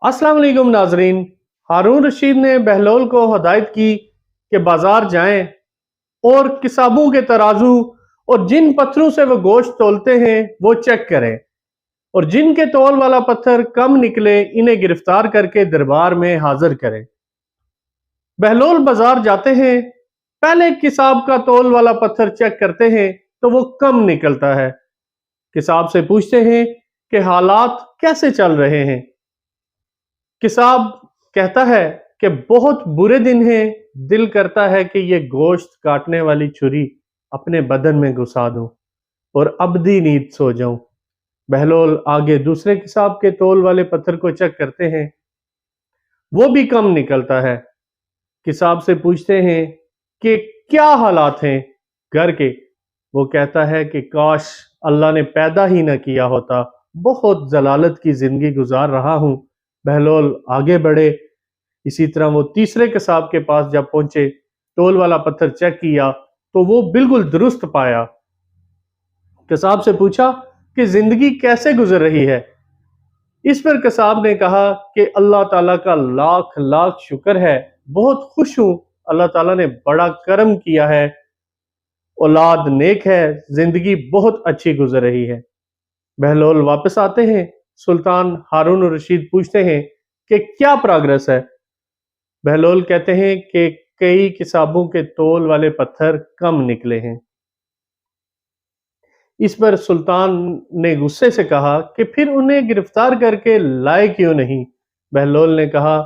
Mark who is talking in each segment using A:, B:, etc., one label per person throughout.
A: अस्सलाम वालेकुम नाजरीन। हारून रशीद ने बहलोल को हदायत की कि बाजार जाएं और किसाबों के तराजू और जिन पत्थरों से वो गोश्त तोलते हैं वो चेक करें, और जिनके तौल वाला पत्थर कम निकले इन्हें गिरफ्तार करके दरबार में हाजिर करें। बहलोल बाजार जाते हैं, पहले किसाब का तौल वाला पत्थर चेक करते हैं तो वो कम निकलता है। किसाब से पूछते हैं कि हालात कैसे चल रहे हैं। किसाब कहता है कि बहुत बुरे दिन हैं, दिल करता है कि ये गोश्त काटने वाली छुरी अपने बदन में घुसा दूं और अबदी नींद सो जाऊं। बहलोल आगे दूसरे किसाब के तौल वाले पत्थर को चेक करते हैं, वो भी कम निकलता है। किसाब से पूछते हैं कि क्या हालात हैं घर के। वो कहता है कि काश अल्लाह ने पैदा ही ना किया होता, बहुत जलालत की जिंदगी गुजार रहा हूं। बहलोल आगे बढ़े। इसी तरह वो तीसरे कसाब के पास जब पहुंचे, तोल वाला पत्थर चेक किया तो वो बिल्कुल दुरुस्त पाया। कसाब से पूछा कि जिंदगी कैसे गुजर रही है। इस पर कसाब ने कहा कि अल्लाह ताला का लाख लाख शुक्र है, बहुत खुश हूं, अल्लाह ताला ने बड़ा करम किया है, औलाद नेक है, जिंदगी बहुत अच्छी गुजर रही है। बहलोल वापस आते हैं। सुल्तान हारून रशीद पूछते हैं कि क्या प्रोग्रेस है। बहलोल कहते हैं कि कई किसाबों के तौल वाले पत्थर कम निकले हैं। इस पर सुल्तान ने गुस्से से कहा कि फिर उन्हें गिरफ्तार करके लाए क्यों नहीं। बहलोल ने कहा,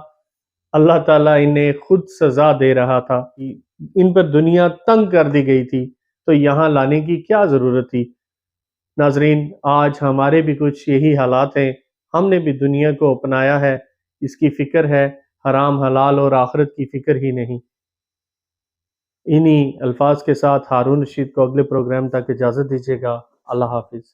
A: अल्लाह ताला इन्हें खुद सजा दे रहा था, इन पर दुनिया तंग कर दी गई थी, तो यहाँ लाने की क्या जरूरत थी। नाजरीन, आज हमारे भी कुछ यही हालात हैं। हमने भी दुनिया को अपनाया है, इसकी फिक्र है, हराम हलाल और आखिरत की फिक्र ही नहीं। इन्हीं अल्फाज के साथ हारून रशीद को अगले प्रोग्राम तक इजाज़त दीजिएगा। अल्लाह हाफिज़।